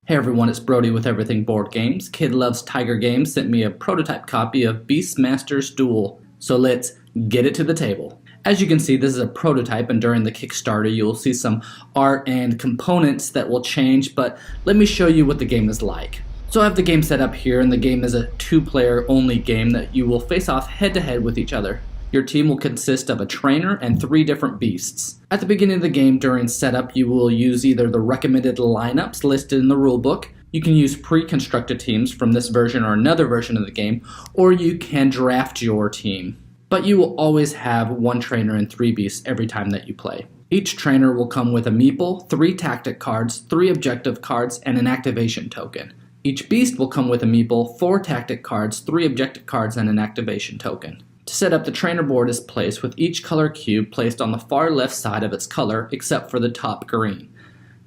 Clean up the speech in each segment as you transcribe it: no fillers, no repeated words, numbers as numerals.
Hey everyone, it's Brody with Everything Board Games. Kid Loves Tiger Games sent me a prototype copy of Beastmaster's Duel, so let's get it to the table. As you can see, this is a prototype, and during the Kickstarter you'll see some art and components that will change, but let me show you what the game is like. So I have the game set up here, and the game is a two-player only game that you will face off head-to-head with each other. Your team will consist of a trainer and 3 different beasts. At the beginning of the game, during setup, you will use either the recommended lineups listed in the rulebook. You can use pre-constructed teams from this version or another version of the game, or you can draft your team. But you will always have 1 trainer and 3 beasts every time that you play. Each trainer will come with a meeple, 3 tactic cards, 3 objective cards, and an activation token. Each beast will come with a meeple, 4 tactic cards, 3 objective cards, and an activation token. To set up, the trainer board is placed with each color cube placed on the far left side of its color except for the top green.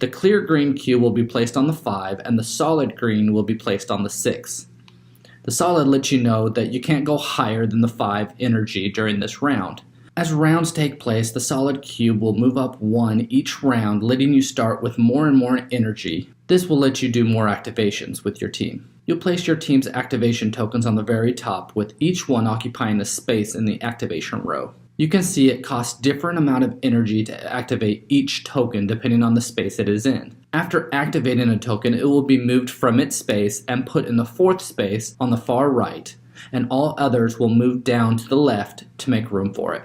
The clear green cube will be placed on the 5 and the solid green will be placed on the 6. The solid lets you know that you can't go higher than the 5 energy during this round. As rounds take place, the solid cube will move up 1 each round, letting you start with more and more energy. This will let you do more activations with your team. You'll place your team's activation tokens on the very top, with each one occupying a space in the activation row. You can see it costs different amount of energy to activate each token depending on the space it is in. After activating a token, it will be moved from its space and put in the 4th space on the far right, and all others will move down to the left to make room for it.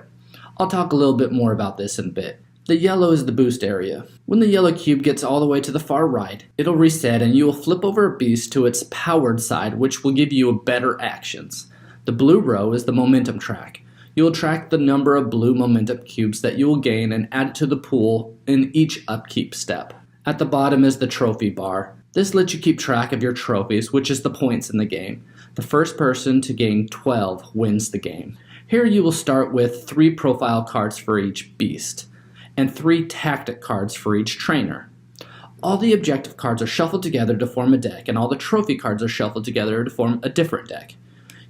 I'll talk a little bit more about this in a bit. The yellow is the boost area. When the yellow cube gets all the way to the far right, it'll reset and you will flip over a beast to its powered side, which will give you better actions. The blue row is the momentum track. You will track the number of blue momentum cubes that you will gain and add it to the pool in each upkeep step. At the bottom is the trophy bar. This lets you keep track of your trophies, which is the points in the game. The first person to gain 12 wins the game. Here you will start with 3 profile cards for each beast, and 3 tactic cards for each trainer. All the objective cards are shuffled together to form a deck, and all the trophy cards are shuffled together to form a different deck.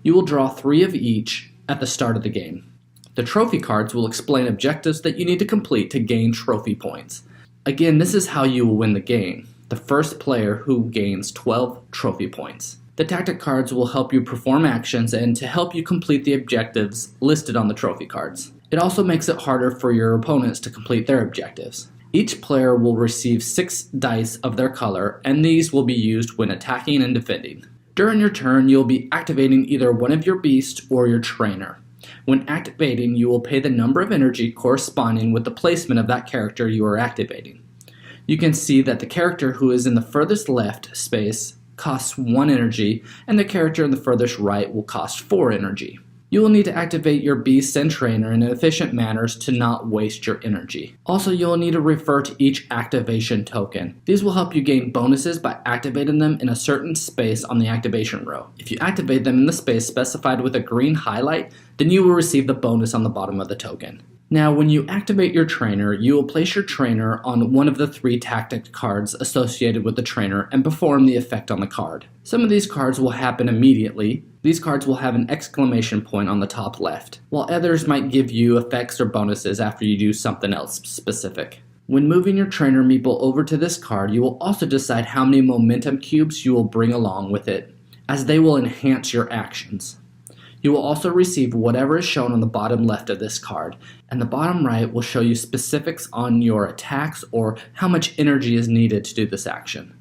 You will draw 3 of each at the start of the game. The trophy cards will explain objectives that you need to complete to gain trophy points. Again, this is how you will win the game. The first player who gains 12 trophy points. The tactic cards will help you perform actions and to help you complete the objectives listed on the trophy cards. It also makes it harder for your opponents to complete their objectives. Each player will receive 6 dice of their color, and these will be used when attacking and defending. During your turn, you'll be activating either one of your beasts or your trainer. When activating, you will pay the number of energy corresponding with the placement of that character you are activating. You can see that the character who is in the furthest left space costs 1 energy, and the character in the furthest right will cost 4 energy. You will need to activate your beast and trainer in efficient manners to not waste your energy. Also, you will need to refer to each activation token. These will help you gain bonuses by activating them in a certain space on the activation row. If you activate them in the space specified with a green highlight, then you will receive the bonus on the bottom of the token. Now, when you activate your trainer, you will place your trainer on one of the 3 tactic cards associated with the trainer and perform the effect on the card. Some of these cards will happen immediately. These cards will have an exclamation point on the top left, while others might give you effects or bonuses after you do something else specific. When moving your trainer meeple over to this card, you will also decide how many momentum cubes you will bring along with it, as they will enhance your actions. You will also receive whatever is shown on the bottom left of this card, and the bottom right will show you specifics on your attacks or how much energy is needed to do this action.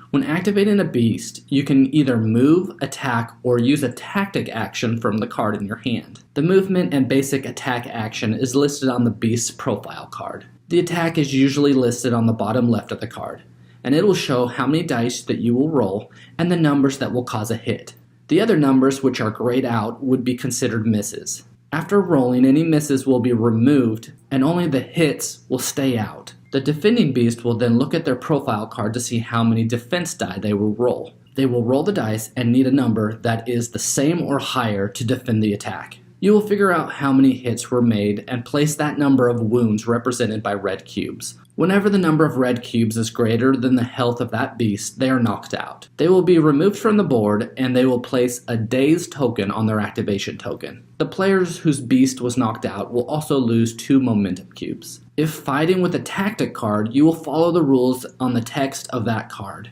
When activating a beast, you can either move, attack, or use a tactic action from the card in your hand. The movement and basic attack action is listed on the beast's profile card. The attack is usually listed on the bottom left of the card, and it will show how many dice that you will roll and the numbers that will cause a hit. The other numbers, which are grayed out, would be considered misses. After rolling, any misses will be removed and only the hits will stay out. The defending beast will then look at their profile card to see how many defense die they will roll. They will roll the dice and need a number that is the same or higher to defend the attack. You will figure out how many hits were made and place that number of wounds represented by red cubes. Whenever the number of red cubes is greater than the health of that beast, they are knocked out. They will be removed from the board and they will place a dazed token on their activation token. The players whose beast was knocked out will also lose 2 momentum cubes. If fighting with a tactic card, you will follow the rules on the text of that card.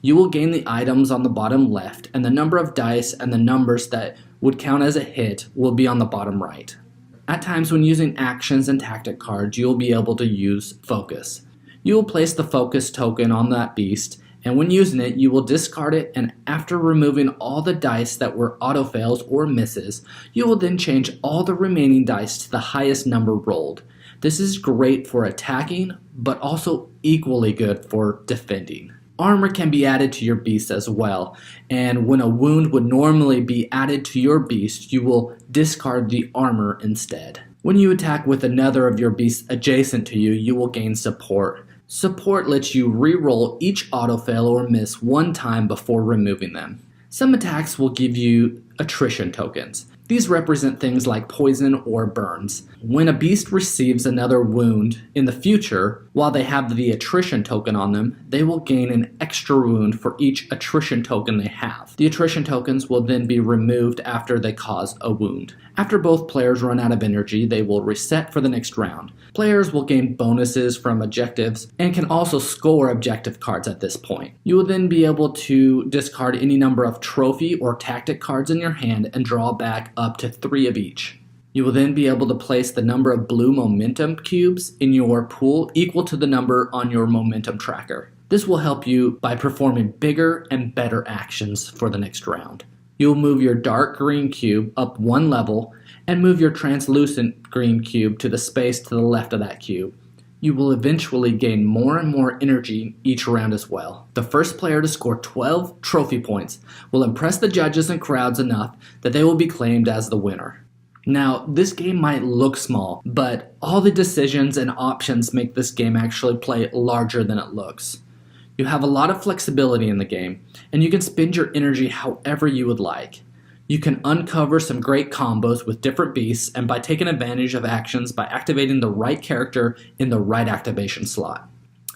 You will gain the items on the bottom left, and the number of dice and the numbers that would count as a hit will be on the bottom right. At times when using actions and tactic cards, you will be able to use focus. You will place the focus token on that beast, and when using it, you will discard it, and after removing all the dice that were auto fails or misses, you will then change all the remaining dice to the highest number rolled. This is great for attacking, but also equally good for defending. Armor can be added to your beast as well, and when a wound would normally be added to your beast, you will discard the armor instead. When you attack with another of your beasts adjacent to you, you will gain support. Support lets you re-roll each autofail or miss one time before removing them. Some attacks will give you attrition tokens. These represent things like poison or burns. When a beast receives another wound in the future, while they have the attrition token on them, they will gain an extra wound for each attrition token they have. The attrition tokens will then be removed after they cause a wound. After both players run out of energy, they will reset for the next round. Players will gain bonuses from objectives and can also score objective cards at this point. You will then be able to discard any number of trophy or tactic cards in your hand and draw back up to 3 of each. You will then be able to place the number of blue momentum cubes in your pool equal to the number on your momentum tracker. This will help you by performing bigger and better actions for the next round. You will move your dark green cube up 1 level and move your translucent green cube to the space to the left of that cube. You will eventually gain more and more energy each round as well. The first player to score 12 trophy points will impress the judges and crowds enough that they will be claimed as the winner. Now, this game might look small, but all the decisions and options make this game actually play larger than it looks. You have a lot of flexibility in the game, and you can spend your energy however you would like. You can uncover some great combos with different beasts and by taking advantage of actions by activating the right character in the right activation slot.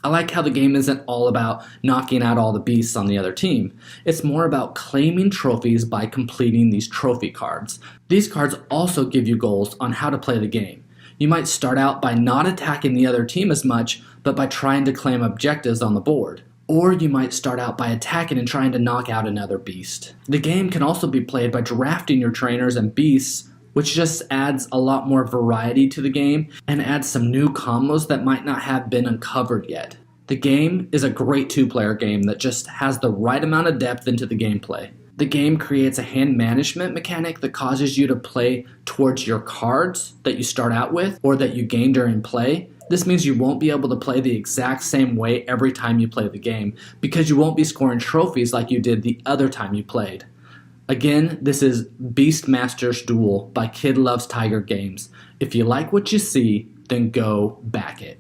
I like how the game isn't all about knocking out all the beasts on the other team. It's more about claiming trophies by completing these trophy cards. These cards also give you goals on how to play the game. You might start out by not attacking the other team as much, but by trying to claim objectives on the board. Or you might start out by attacking and trying to knock out another beast. The game can also be played by drafting your trainers and beasts, which just adds a lot more variety to the game and adds some new combos that might not have been uncovered yet. The game is a great 2-player game that just has the right amount of depth into the gameplay. The game creates a hand management mechanic that causes you to play towards your cards that you start out with or that you gain during play. This means you won't be able to play the exact same way every time you play the game because you won't be scoring trophies like you did the other time you played. Again, this is Beastmaster's Duel by Kid Loves Tiger Games. If you like what you see, then go back it.